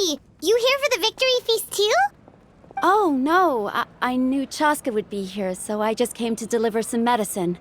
Hey! You here for the victory feast too? Oh, no. I knew Chaska would be here, so I just came to deliver some medicine.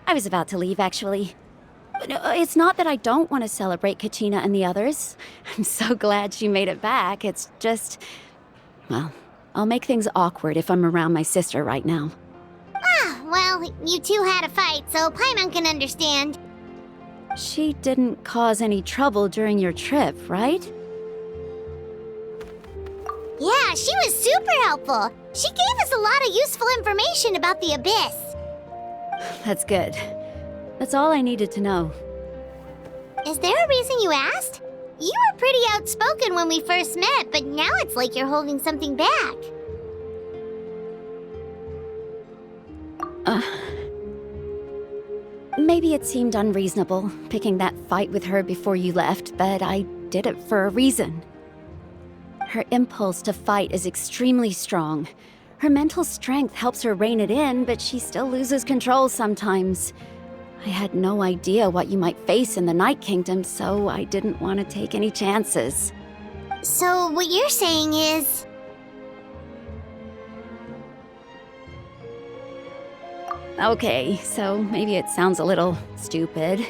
I was about to leave, actually. But it's not that I don't want to celebrate Kachina and the others. I'm so glad she made it back. It's just... Well, I'll make things awkward if I'm around my sister right now. Ah, well, you two had a fight, so Paimon can understand. She didn't cause any trouble during your trip, right? Yeah, she was super helpful. She gave us a lot of useful information about the Abyss. That's good. That's all I needed to know. Is there a reason you asked? You were pretty outspoken when we first met, but now it's like you're holding something back. Maybe it seemed unreasonable, picking that fight with her before you left, but I did it for a reason. Her impulse to fight is extremely strong. Her mental strength helps her rein it in, but she still loses control sometimes. I had no idea what you might face in the Night Kingdom, so I didn't want to take any chances. So what you're saying is... Okay, so maybe it sounds a little stupid,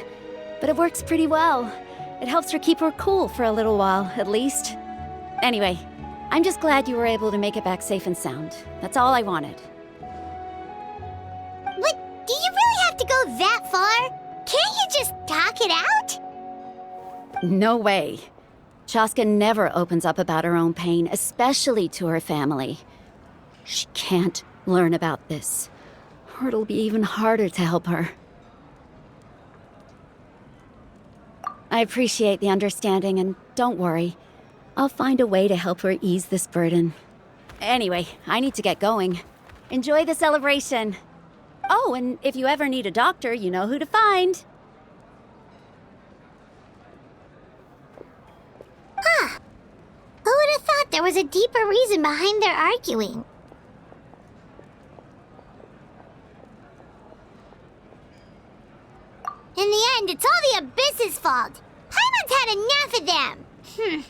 but it works pretty well. It helps her keep her cool for a little while, at least. Anyway, I'm just glad you were able to make it back safe and sound. That's all I wanted. What? Do you really have to go that far? Can't you just talk it out? No way. Chaska never opens up about her own pain, especially to her family. She can't learn about this, or it'll be even harder to help her. I appreciate the understanding, and don't worry. I'll find a way to help her ease this burden. Anyway, I need to get going. Enjoy the celebration. Oh, and if you ever need a doctor, you know who to find. Huh. Who would have thought there was a deeper reason behind their arguing? In the end, it's all the Abyss's fault. Paimon's had enough of them.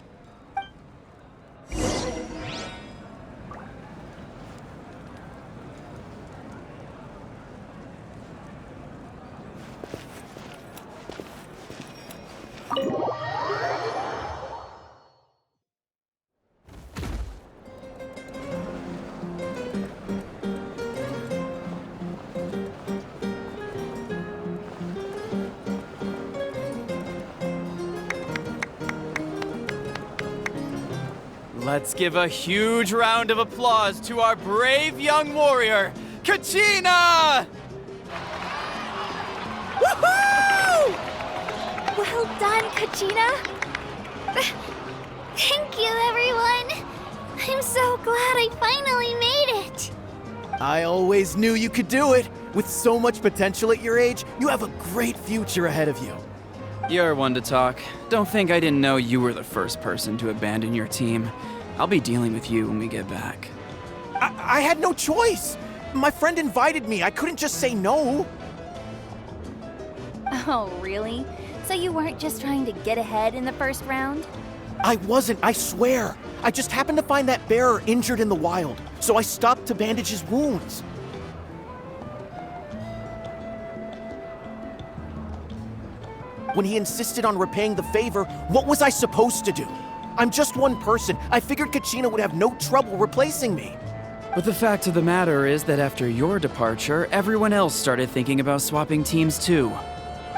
Let's give a huge round of applause to our brave young warrior, Kachina! Woohoo! Well done, Kachina! Thank you, everyone! I'm so glad I finally made it! I always knew you could do it! With so much potential at your age, you have a great future ahead of you. You're one to talk. Don't think I didn't know you were the first person to abandon your team. I'll be dealing with you when we get back. I had no choice! My friend invited me, I couldn't just say no! Oh, really? So you weren't just trying to get ahead in the first round? I wasn't, I swear! I just happened to find that bearer injured in the wild, so I stopped to bandage his wounds. When he insisted on repaying the favor, what was I supposed to do? I'm just one person. I figured Kachina would have no trouble replacing me. But the fact of the matter is that after your departure, everyone else started thinking about swapping teams too.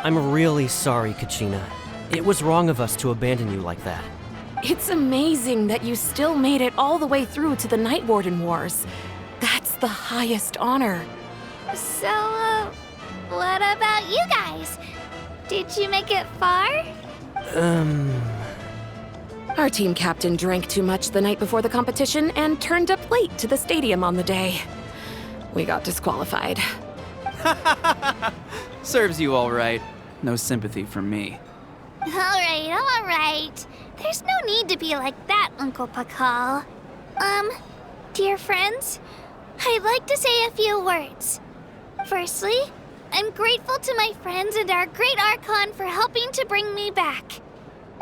I'm really sorry, Kachina. It was wrong of us to abandon you like that. It's amazing that you still made it all the way through to the Night Warden Wars. That's the highest honor. So, what about you guys? Did you make it far? Our team captain drank too much the night before the competition and turned up late to the stadium on the day. We got disqualified. Serves you all right. No sympathy from me. All right. There's no need to be like that, Uncle Pakal. Dear friends, I'd like to say a few words. Firstly, I'm grateful to my friends and our great Archon for helping to bring me back.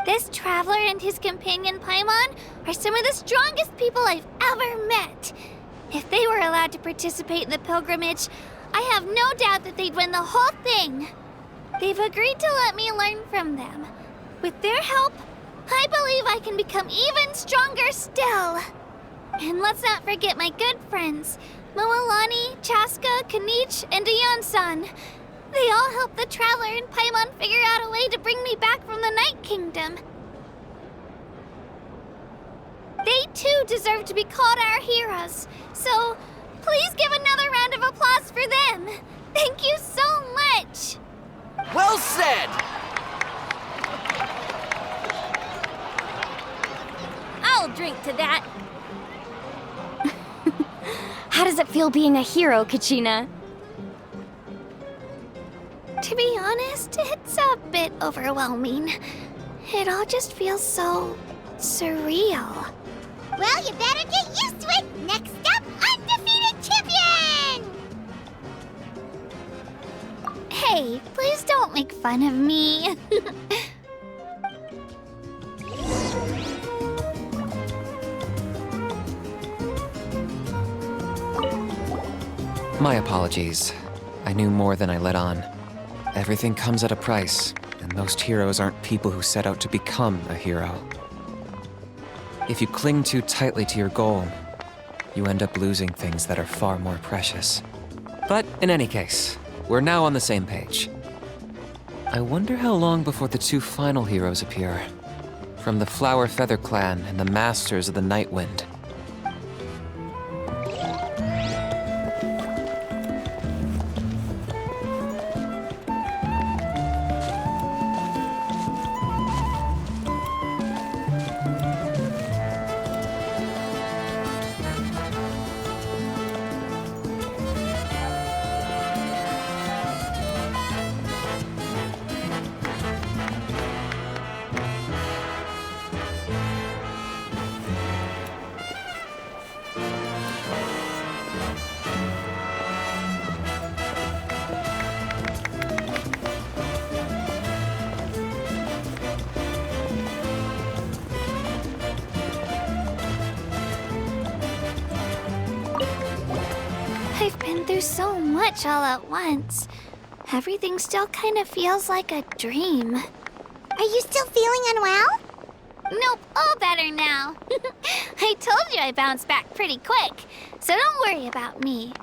This traveler and his companion Paimon are some of the strongest people I've ever met. If they were allowed to participate in the pilgrimage, I have no doubt that they'd win the whole thing. They've agreed to let me learn from them. With their help, I believe I can become even stronger still. And let's not forget my good friends, Moalani, Chaska, Kanich, and Dion-san. They all helped the Traveler and Paimon figure out a way to bring me back from the Night Kingdom. They too deserve to be called our heroes, so please give another round of applause for them. Thank you so much. Well said! I'll drink to that. How does it feel being a hero, Kachina? To be honest, it's a bit overwhelming. It all just feels so surreal. Well, you better get used to it. Next up, undefeated champion! Hey, please don't make fun of me. My apologies. I knew more than I let on. Everything comes at a price, and most heroes aren't people who set out to become a hero. If you cling too tightly to your goal, you end up losing things that are far more precious. But in any case, we're now on the same page. I wonder how long before the two final heroes appear. From the Flower Feather Clan and the Masters of the Night Wind. I've been through so much all at once. Everything still kind of feels like a dream. Are you still feeling unwell? Nope, all better now. I told you I bounced back pretty quick, so don't worry about me.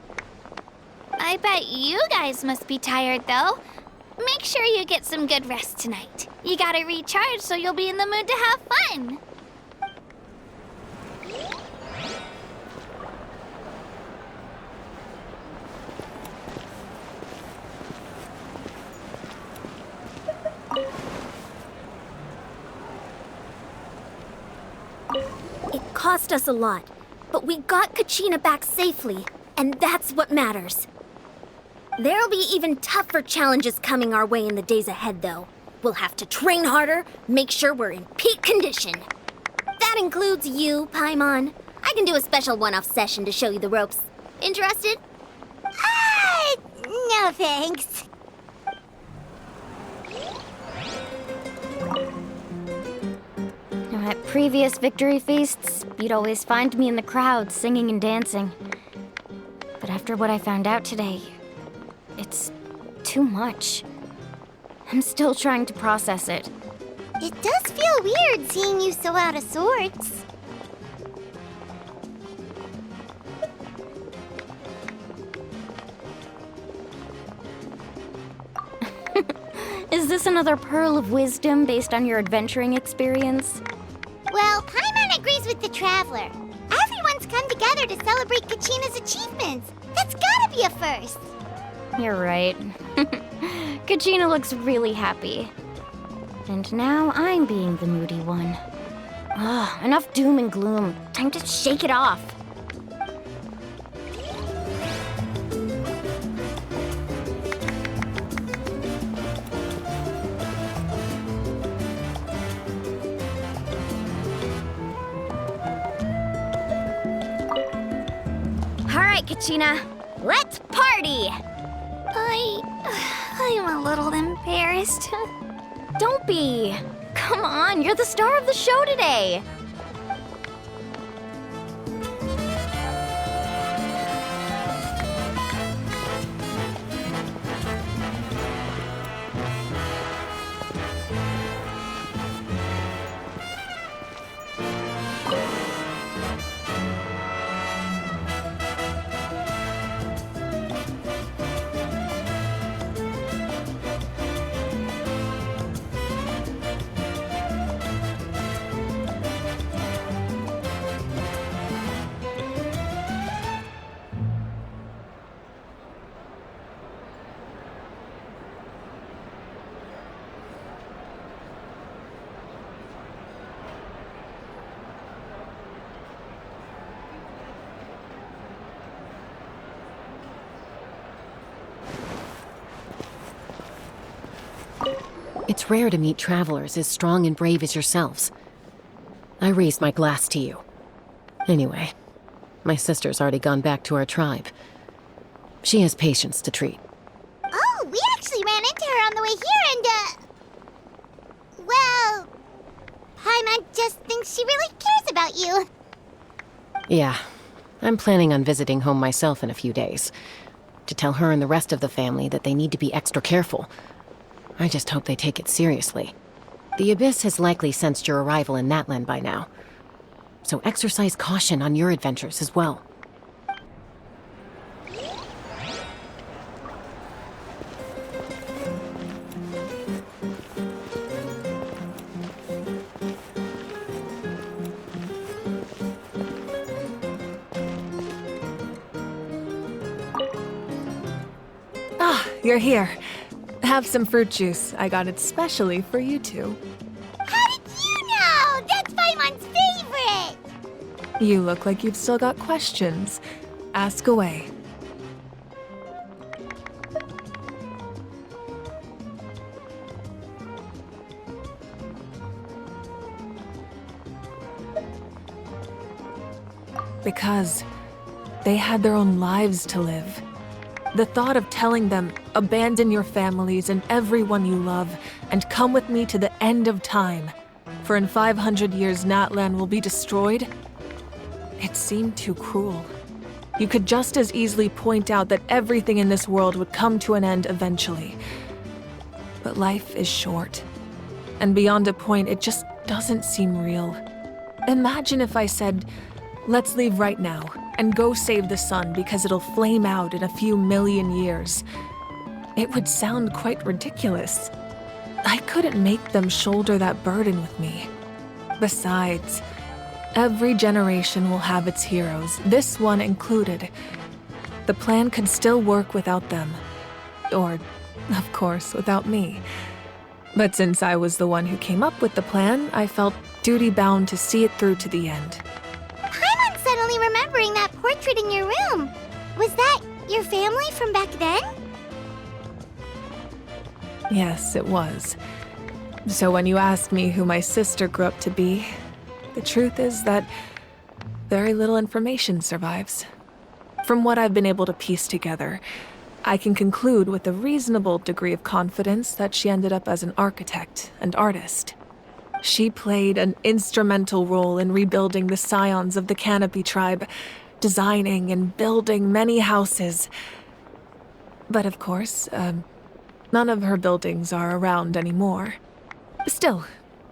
I bet you guys must be tired, though. Make sure you get some good rest tonight. You gotta recharge so you'll be in the mood to have fun. It cost us a lot, but we got Kachina back safely, and that's what matters. There'll be even tougher challenges coming our way in the days ahead, though. We'll have to train harder, make sure we're in peak condition. That includes you, Paimon. I can do a special one-off session to show you the ropes. Interested? No thanks. At previous victory feasts, you'd always find me in the crowd singing and dancing. But after what I found out today, it's too much. I'm still trying to process it. It does feel weird seeing you so out of sorts. Is this another pearl of wisdom based on your adventuring experience? Well, Paimon agrees with the Traveler. Everyone's come together to celebrate Kachina's achievements. That's gotta be a first. You're right. Kachina looks really happy. And now I'm being the moody one. Ugh, enough doom and gloom. Time to shake it off. All right, Kachina, let's party! I'm a little embarrassed. Don't be. Come on, you're the star of the show today. It's rare to meet travelers as strong and brave as yourselves. I raised my glass to you. Anyway, my sister's already gone back to our tribe. She has patients to treat. Oh, we actually ran into her on the way here and, well, Paimon just thinks she really cares about you. Yeah, I'm planning on visiting home myself in a few days. To tell her and the rest of the family that they need to be extra careful. I just hope they take it seriously. The Abyss has likely sensed your arrival in that land by now. So exercise caution on your adventures as well. Ah, you're here. Have some fruit juice. I got it specially for you two. How did you know? That's Paimon's favorite! You look like you've still got questions. Ask away. Because they had their own lives to live. The thought of telling them, abandon your families and everyone you love, and come with me to the end of time, for in 500 years Natlan will be destroyed, it seemed too cruel. You could just as easily point out that everything in this world would come to an end eventually. But life is short, and beyond a point, it just doesn't seem real. Imagine if I said, let's leave right now, and go save the sun because it'll flame out in a few million years. It would sound quite ridiculous. I couldn't make them shoulder that burden with me. Besides, every generation will have its heroes, this one included. The plan could still work without them. Or, of course, without me. But since I was the one who came up with the plan, I felt duty-bound to see it through to the end. Paimon's suddenly remembering that portrait in your room. Was that your family from back then? Yes, it was. So when you asked me who my sister grew up to be, the truth is that very little information survives. From what I've been able to piece together, I can conclude with a reasonable degree of confidence that she ended up as an architect and artist. She played an instrumental role in rebuilding the scions of the Canopy tribe, designing and building many houses. But of course, none of her buildings are around anymore. Still,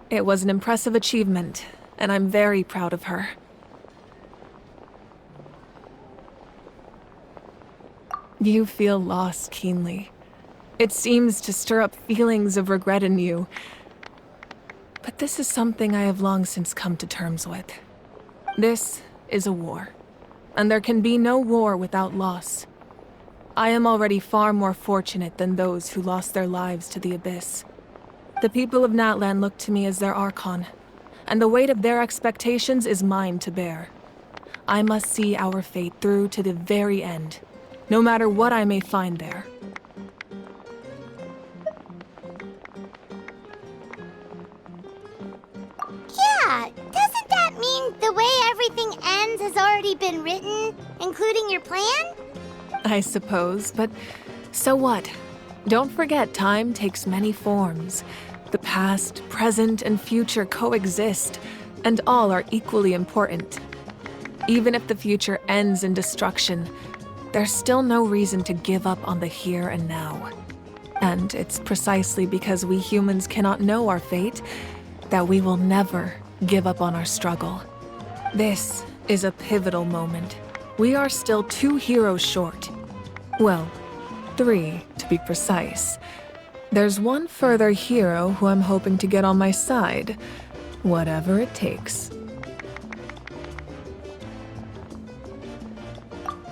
it was an impressive achievement, and I'm very proud of her. You feel loss keenly. It seems to stir up feelings of regret in you. But this is something I have long since come to terms with. This is a war, and there can be no war without loss. I am already far more fortunate than those who lost their lives to the Abyss. The people of Natlan look to me as their Archon, and the weight of their expectations is mine to bear. I must see our fate through to the very end, no matter what I may find there. Yeah, doesn't that mean the way everything ends has already been written, including your plan? I suppose, but so what? Don't forget, time takes many forms. The past, present, and future coexist, and all are equally important. Even if the future ends in destruction, there's still no reason to give up on the here and now. And it's precisely because we humans cannot know our fate that we will never give up on our struggle. This is a pivotal moment. We are still 2 heroes short. Well, 3 to be precise. There's one further hero who I'm hoping to get on my side, whatever it takes.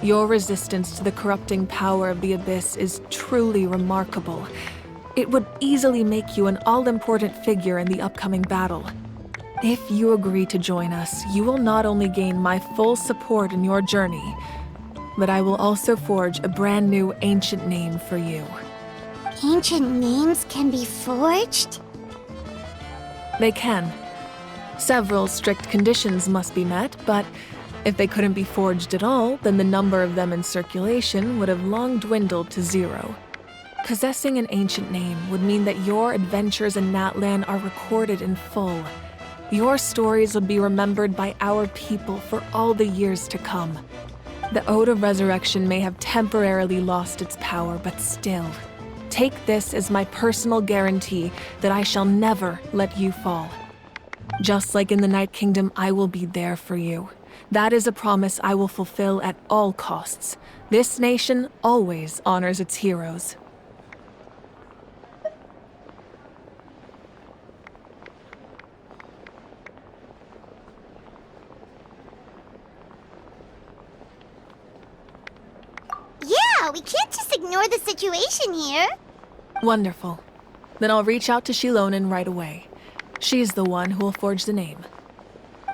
Your resistance to the corrupting power of the Abyss is truly remarkable. It would easily make you an all-important figure in the upcoming battle. If you agree to join us, you will not only gain my full support in your journey, but I will also forge a brand new ancient name for you. Ancient names can be forged? They can. Several strict conditions must be met, but if they couldn't be forged at all, then the number of them in circulation would have long dwindled to 0. Possessing an ancient name would mean that your adventures in Natlan are recorded in full. Your stories would be remembered by our people for all the years to come. The Ode of Resurrection may have temporarily lost its power, but still, take this as my personal guarantee that I shall never let you fall. Just like in the Night Kingdom, I will be there for you. That is a promise I will fulfill at all costs. This nation always honors its heroes. Yeah, we can't just ignore the situation here. Wonderful. Then I'll reach out to Shilonen right away. She's the one who will forge the name.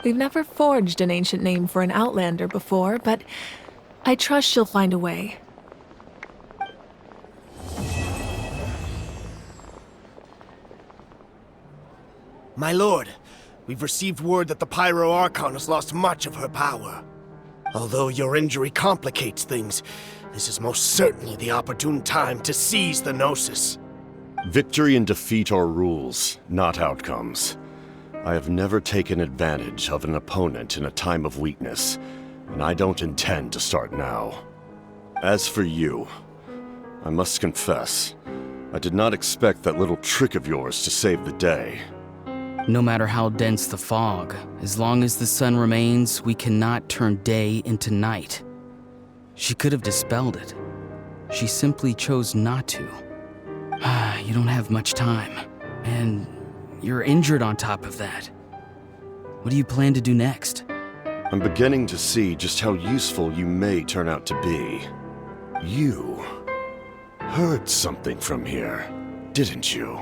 We've never forged an ancient name for an Outlander before, but I trust she'll find a way. My lord, we've received word that the Pyro Archon has lost much of her power. Although your injury complicates things, this is most certainly the opportune time to seize the Gnosis. Victory and defeat are rules, not outcomes. I have never taken advantage of an opponent in a time of weakness, and I don't intend to start now. As for you, I must confess, I did not expect that little trick of yours to save the day. No matter how dense the fog, as long as the sun remains, we cannot turn day into night. She could have dispelled it. She simply chose not to. You don't have much time, and you're injured on top of that. What do you plan to do next? I'm beginning to see just how useful you may turn out to be. You heard something from here, didn't you?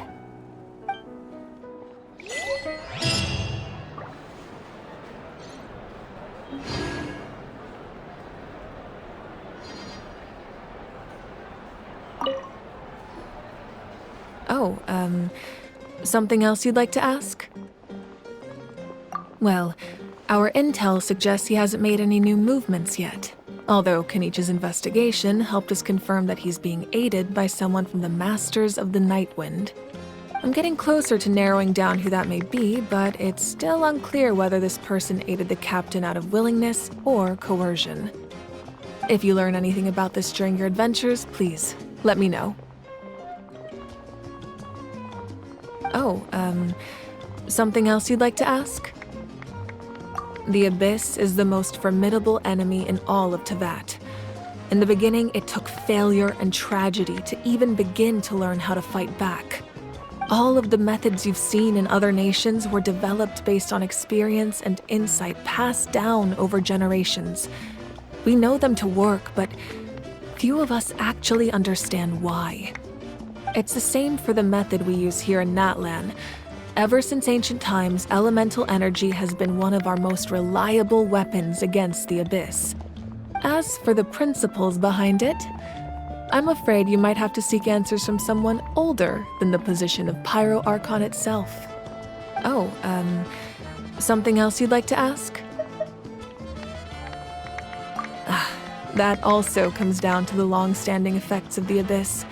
Oh, something else you'd like to ask? Well, our intel suggests he hasn't made any new movements yet. Although Kenichi's investigation helped us confirm that he's being aided by someone from the Masters of the Nightwind. I'm getting closer to narrowing down who that may be, but it's still unclear whether this person aided the captain out of willingness or coercion. If you learn anything about this during your adventures, please let me know. Oh, something else you'd like to ask? The Abyss is the most formidable enemy in all of Teyvat. In the beginning, it took failure and tragedy to even begin to learn how to fight back. All of the methods you've seen in other nations were developed based on experience and insight passed down over generations. We know them to work, but few of us actually understand why. It's the same for the method we use here in Natlan. Ever since ancient times, elemental energy has been one of our most reliable weapons against the Abyss. As for the principles behind it, I'm afraid you might have to seek answers from someone older than the position of Pyro Archon itself. Oh, something else you'd like to ask? That also comes down to the long-standing effects of the Abyss.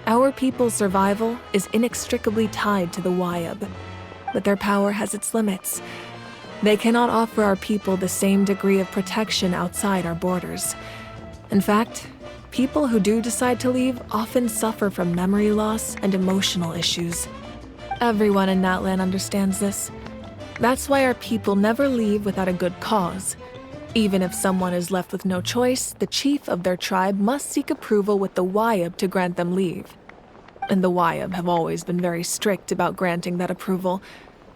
Our people's survival is inextricably tied to the Wyab, but their power has its limits. They cannot offer our people the same degree of protection outside our borders. In fact, people who do decide to leave often suffer from memory loss and emotional issues. Everyone in Natlan understands this. That's why our people never leave without a good cause. Even if someone is left with no choice, the chief of their tribe must seek approval with the Wyab to grant them leave. And the Wyab have always been very strict about granting that approval,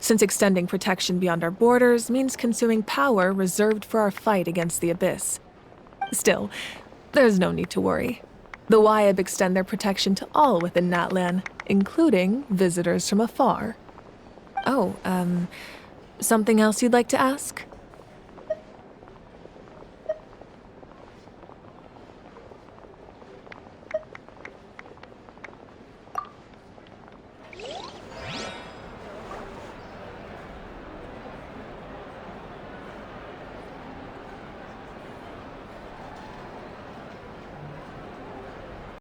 since extending protection beyond our borders means consuming power reserved for our fight against the Abyss. Still, there's no need to worry. The Wyab extend their protection to all within Natlan, including visitors from afar. Oh, something else you'd like to ask?